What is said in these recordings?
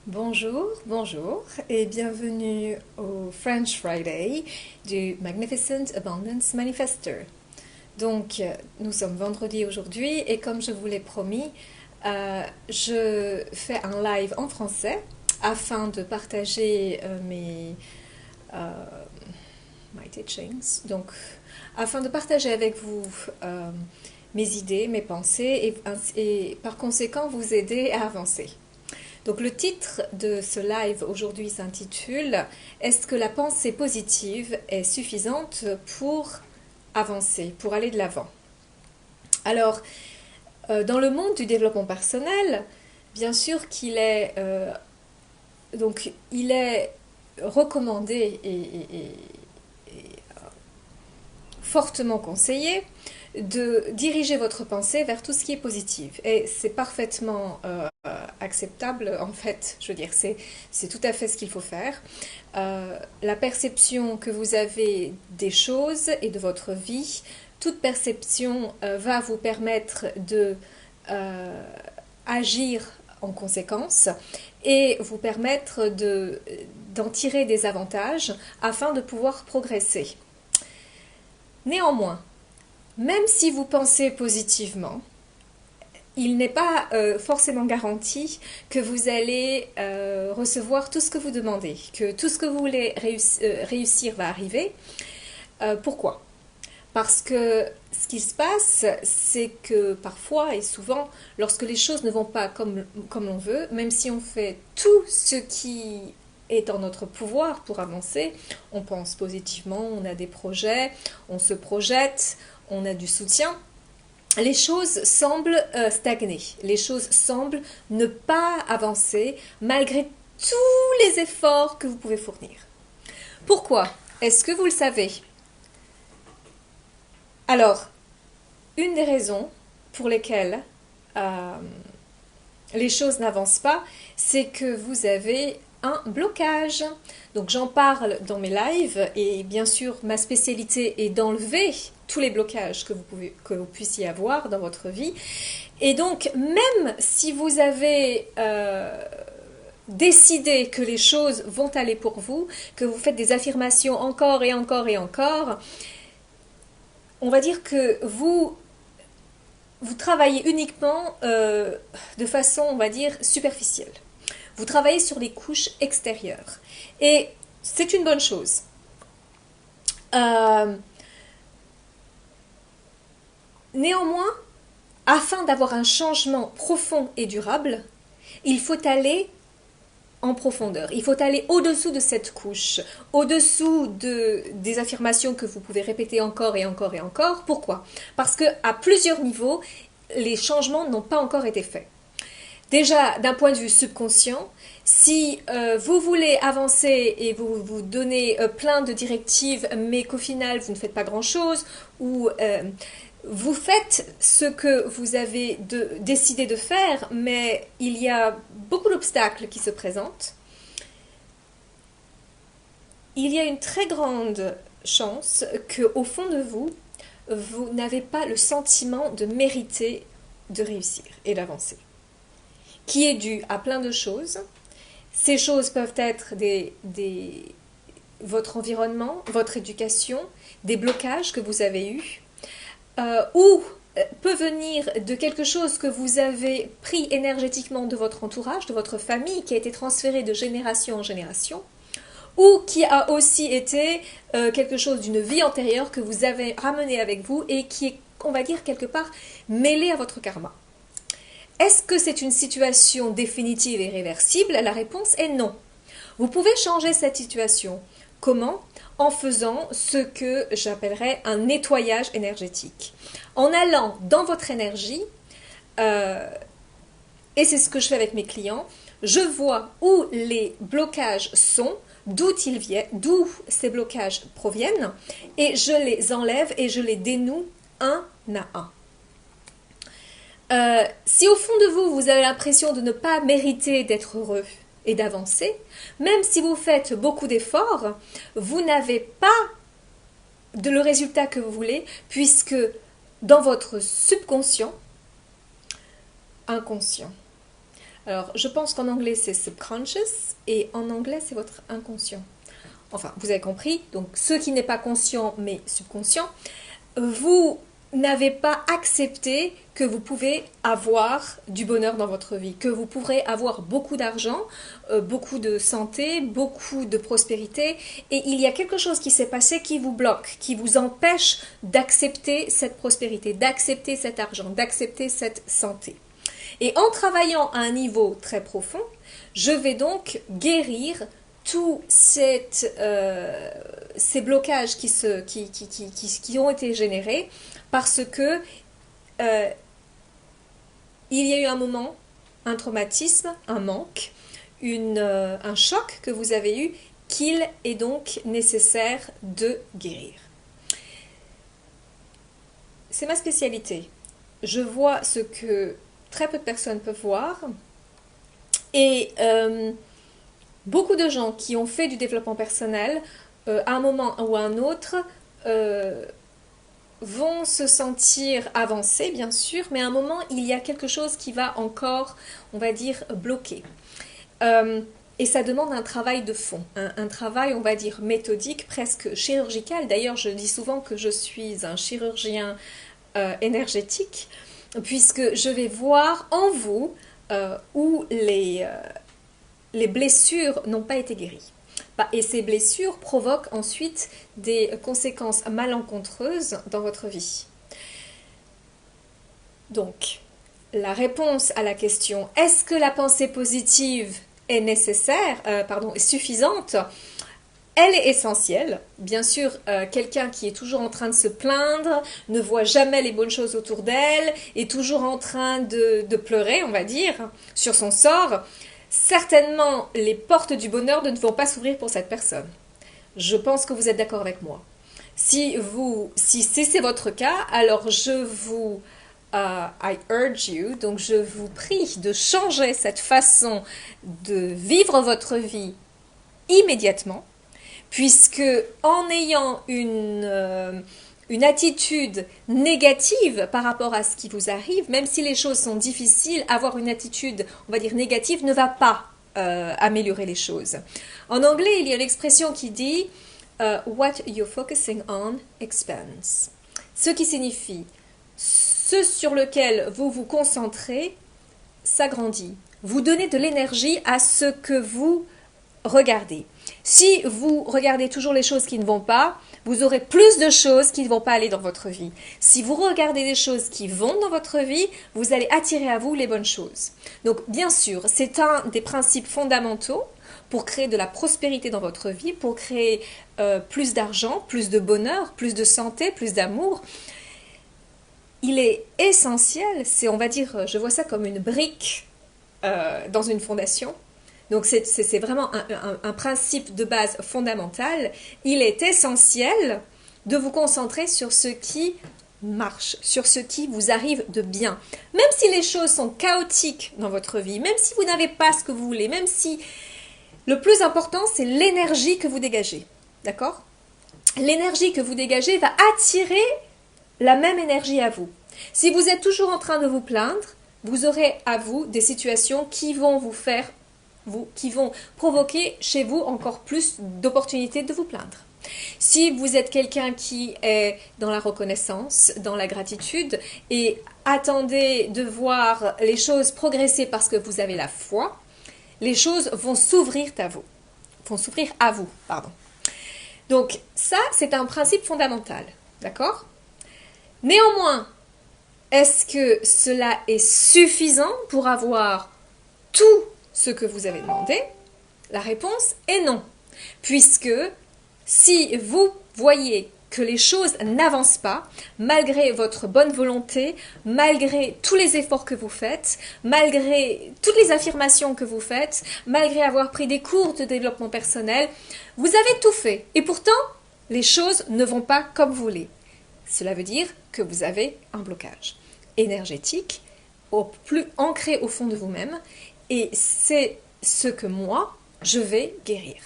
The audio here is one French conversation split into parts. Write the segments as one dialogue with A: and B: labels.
A: Bonjour, bonjour et bienvenue au French Friday du Magnificent Abundance Manifestor. Donc, nous sommes vendredi aujourd'hui et comme je vous l'ai promis, je fais un live en français afin de partager euh, my teachings. Donc, afin de partager avec vous mes idées, mes pensées et par conséquent vous aider à avancer. Donc le titre de ce live aujourd'hui s'intitule Est-ce que la pensée positive est suffisante pour avancer, pour aller de l'avant? Alors, dans le monde du développement personnel, bien sûr qu'il est, il est recommandé et fortement conseillé de diriger votre pensée vers tout ce qui est positif. Et c'est parfaitement acceptable, en fait. Je veux dire, c'est tout à fait ce qu'il faut faire. La perception que vous avez des choses et de votre vie, toute perception va vous permettre de agir en conséquence et vous permettre d'en tirer des avantages afin de pouvoir progresser. Néanmoins, même si vous pensez positivement, il n'est pas forcément garanti que vous allez recevoir tout ce que vous demandez, que tout ce que vous voulez réussir va arriver. Pourquoi? Parce que ce qui se passe, c'est que parfois et souvent, lorsque les choses ne vont pas comme l'on veut, même si on fait tout ce qui est en notre pouvoir pour avancer, on pense positivement, on a des projets, on se projette, on a du soutien, les choses semblent stagner, les choses semblent ne pas avancer malgré tous les efforts que vous pouvez fournir. Pourquoi? Est-ce que vous le savez? Alors, une des raisons pour lesquelles les choses n'avancent pas, c'est que vous avez un blocage. Donc j'en parle dans mes lives et bien sûr ma spécialité est d'enlever tous les blocages que vous puissiez avoir dans votre vie. Et donc même si vous avez décidé que les choses vont aller pour vous, que vous faites des affirmations encore et encore et encore, on va dire que vous travaillez uniquement de façon, on va dire, superficielle. Vous travaillez sur les couches extérieures. Et c'est une bonne chose. Néanmoins, afin d'avoir un changement profond et durable, il faut aller en profondeur. Il faut aller au-dessous de cette couche, au-dessous des affirmations que vous pouvez répéter encore et encore et encore. Pourquoi? Parce qu'à plusieurs niveaux, les changements n'ont pas encore été faits. Déjà, d'un point de vue subconscient, si vous voulez avancer et vous vous donnez plein de directives, mais qu'au final, vous ne faites pas grand-chose, ou vous faites ce que vous avez décidé de faire, mais il y a beaucoup d'obstacles qui se présentent, il y a une très grande chance qu'au fond de vous, vous n'avez pas le sentiment de mériter de réussir et d'avancer, qui est dû à plein de choses. Ces choses peuvent être votre environnement, votre éducation, des blocages que vous avez eus, ou peut venir de quelque chose que vous avez pris énergétiquement de votre entourage, de votre famille, qui a été transféré de génération en génération, ou qui a aussi été quelque chose d'une vie antérieure que vous avez ramené avec vous et qui est, on va dire, quelque part mêlé à votre karma. Est-ce que c'est une situation définitive et réversible? La réponse est non. Vous pouvez changer cette situation. Comment? En faisant ce que j'appellerais un nettoyage énergétique. En allant dans votre énergie, et c'est ce que je fais avec mes clients, je vois où les blocages sont, d'où ces blocages proviennent, et je les enlève et je les dénoue un à un. Si au fond de vous, vous avez l'impression de ne pas mériter d'être heureux et d'avancer, même si vous faites beaucoup d'efforts, vous n'avez pas le résultat que vous voulez, puisque dans votre subconscient, inconscient, Alors, je pense qu'en anglais, c'est subconscious et en anglais, c'est votre inconscient. Enfin, vous avez compris, donc ce qui n'est pas conscient mais subconscient, vous n'avez pas accepté que vous pouvez avoir du bonheur dans votre vie, que vous pourrez avoir beaucoup d'argent, beaucoup de santé, beaucoup de prospérité, et il y a quelque chose qui s'est passé qui vous bloque, qui vous empêche d'accepter cette prospérité, d'accepter cet argent, d'accepter cette santé. Et en travaillant à un niveau très profond, je vais donc guérir tous ces blocages qui ont été générés parce que il y a eu un moment, un traumatisme, un manque, un choc que vous avez eu qu'il est donc nécessaire de guérir. C'est ma spécialité. Je vois ce que très peu de personnes peuvent voir et beaucoup de gens qui ont fait du développement personnel, à un moment ou à un autre, vont se sentir avancés, bien sûr, mais à un moment, il y a quelque chose qui va encore, on va dire, bloquer. Et ça demande un travail de fond, un travail, on va dire, méthodique, presque chirurgical. D'ailleurs, je dis souvent que je suis un chirurgien énergétique, puisque je vais voir en vous où les blessures n'ont pas été guéries. Et ces blessures provoquent ensuite des conséquences malencontreuses dans votre vie. Donc, la réponse à la question « Est-ce que la pensée positive est est suffisante ?» Elle est essentielle. Bien sûr, quelqu'un qui est toujours en train de se plaindre, ne voit jamais les bonnes choses autour d'elle, est toujours en train de pleurer, on va dire, sur son sort, certainement les portes du bonheur ne vont pas s'ouvrir pour cette personne. Je pense que vous êtes d'accord avec moi. Si c'est votre cas, alors I urge you, donc je vous prie de changer cette façon de vivre votre vie immédiatement, puisque en ayant une attitude négative par rapport à ce qui vous arrive, même si les choses sont difficiles, avoir une attitude, on va dire, négative ne va pas améliorer les choses. En anglais, il y a l'expression qui dit what you're focusing on expands. Ce qui signifie ce sur lequel vous vous concentrez s'agrandit. Vous donnez de l'énergie à ce que vous regardez. Si vous regardez toujours les choses qui ne vont pas, vous aurez plus de choses qui ne vont pas aller dans votre vie. Si vous regardez des choses qui vont dans votre vie, vous allez attirer à vous les bonnes choses. Donc, bien sûr, c'est un des principes fondamentaux pour créer de la prospérité dans votre vie, pour créer plus d'argent, plus de bonheur, plus de santé, plus d'amour. Il est essentiel, on va dire, je vois ça comme une brique dans une fondation. Donc c'est vraiment un principe de base fondamental. Il est essentiel de vous concentrer sur ce qui marche, sur ce qui vous arrive de bien. Même si les choses sont chaotiques dans votre vie, même si vous n'avez pas ce que vous voulez, même si le plus important c'est l'énergie que vous dégagez. D'accord ? L'énergie que vous dégagez va attirer la même énergie à vous. Si vous êtes toujours en train de vous plaindre, vous aurez à vous des situations qui vont qui vont provoquer chez vous encore plus d'opportunités de vous plaindre. Si vous êtes quelqu'un qui est dans la reconnaissance, dans la gratitude et attendez de voir les choses progresser parce que vous avez la foi, les choses vont s'ouvrir à vous. Donc ça, c'est un principe fondamental, d'accord ? Néanmoins, est-ce que cela est suffisant pour avoir tout ce que vous avez demandé? La réponse est non. Puisque si vous voyez que les choses n'avancent pas, malgré votre bonne volonté, malgré tous les efforts que vous faites, malgré toutes les affirmations que vous faites, malgré avoir pris des cours de développement personnel, vous avez tout fait. Et pourtant, les choses ne vont pas comme vous voulez. Cela veut dire que vous avez un blocage énergétique, plus ancré au fond de vous-même, et c'est ce que moi, je vais guérir.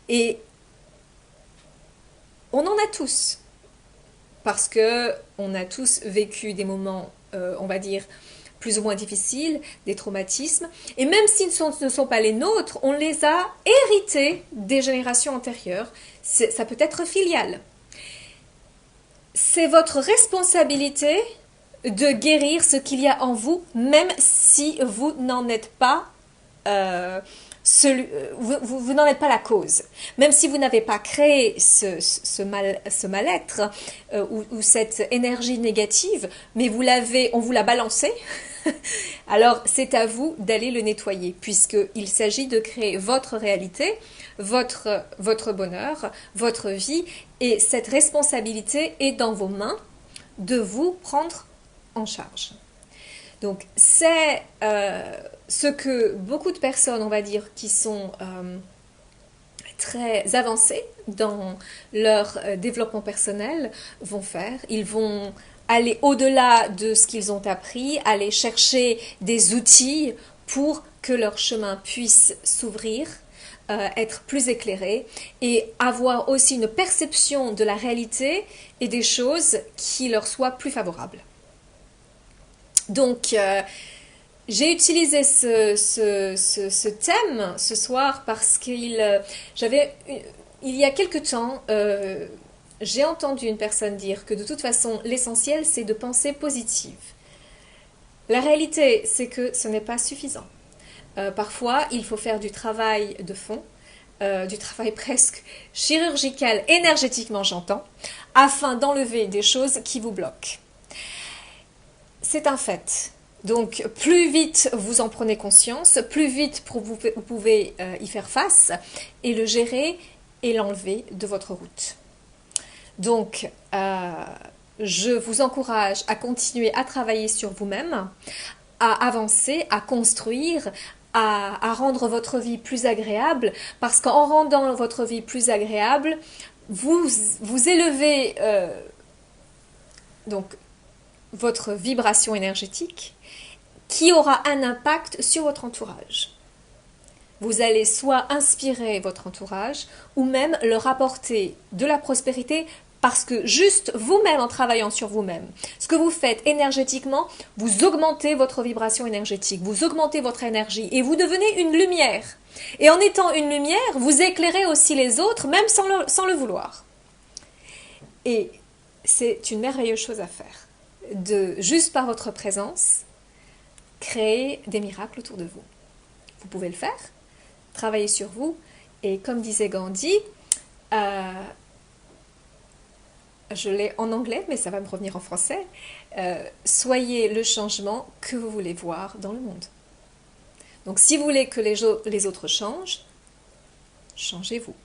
A: Et on en a tous, parce que on a tous vécu des moments, on va dire, plus ou moins difficiles, des traumatismes. Et même s'ils ne sont pas les nôtres, on les a hérités des générations antérieures. Ça peut être filial. C'est votre responsabilité de guérir ce qu'il y a en vous, même si vous n'en êtes pas vous n'en êtes pas la cause. Même si vous n'avez pas créé ce mal-être ou cette énergie négative, mais on vous l'a balancé, alors c'est à vous d'aller le nettoyer, puisqu'il s'agit de créer votre réalité, votre bonheur, votre vie, et cette responsabilité est dans vos mains de vous prendre en charge. Donc c'est ce que beaucoup de personnes, on va dire, qui sont très avancées dans leur développement personnel vont faire. Ils vont aller au-delà de ce qu'ils ont appris, aller chercher des outils pour que leur chemin puisse s'ouvrir, être plus éclairé et avoir aussi une perception de la réalité et des choses qui leur soient plus favorables. Donc, j'ai utilisé ce thème ce soir parce qu'il y a quelque temps, j'ai entendu une personne dire que de toute façon, l'essentiel, c'est de penser positive. La réalité, c'est que ce n'est pas suffisant. Parfois, il faut faire du travail de fond, du travail presque chirurgical, énergétiquement j'entends, afin d'enlever des choses qui vous bloquent. C'est un fait. Donc, plus vite vous en prenez conscience, plus vite vous pouvez y faire face et le gérer et l'enlever de votre route. Donc, je vous encourage à continuer à travailler sur vous-même, à avancer, à construire, à rendre votre vie plus agréable, parce qu'en rendant votre vie plus agréable, vous élevez donc votre vibration énergétique qui aura un impact sur votre entourage. Vous allez soit inspirer votre entourage ou même leur apporter de la prospérité parce que juste vous-même en travaillant sur vous-même, ce que vous faites énergétiquement, vous augmentez votre vibration énergétique, vous augmentez votre énergie et vous devenez une lumière. Et en étant une lumière, vous éclairez aussi les autres même sans le vouloir. Et c'est une merveilleuse chose à faire. Juste par votre présence, créer des miracles autour de vous. Vous pouvez le faire, travailler sur vous, et comme disait Gandhi, je l'ai en anglais, mais ça va me revenir en français, soyez le changement que vous voulez voir dans le monde. Donc si vous voulez que les autres changent, changez-vous.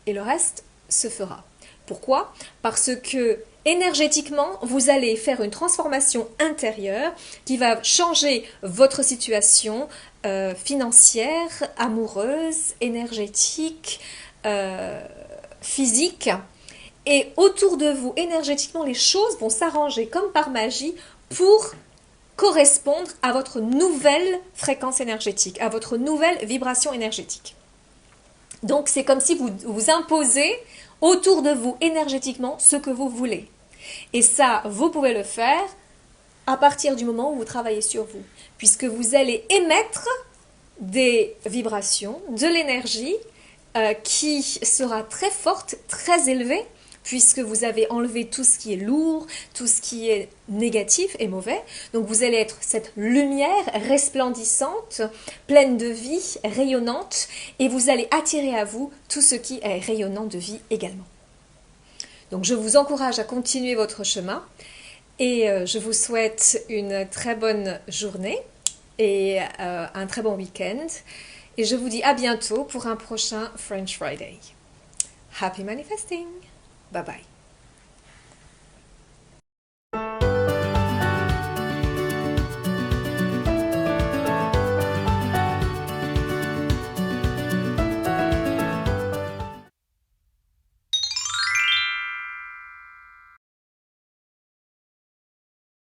A: Et le reste se fera. Pourquoi ? Parce que énergétiquement, vous allez faire une transformation intérieure qui va changer votre situation financière, amoureuse, énergétique, physique. Et autour de vous, énergétiquement, les choses vont s'arranger comme par magie pour correspondre à votre nouvelle fréquence énergétique, à votre nouvelle vibration énergétique. Donc, c'est comme si vous imposez autour de vous énergétiquement ce que vous voulez. Et ça, vous pouvez le faire à partir du moment où vous travaillez sur vous, puisque vous allez émettre des vibrations, de l'énergie qui sera très forte, très élevée, puisque vous avez enlevé tout ce qui est lourd, tout ce qui est négatif et mauvais. Donc vous allez être cette lumière resplendissante, pleine de vie, rayonnante, et vous allez attirer à vous tout ce qui est rayonnant de vie également. Donc je vous encourage à continuer votre chemin, et je vous souhaite une très bonne journée et un très bon week-end. Et je vous dis à bientôt pour un prochain French Friday. Happy manifesting! Bye bye.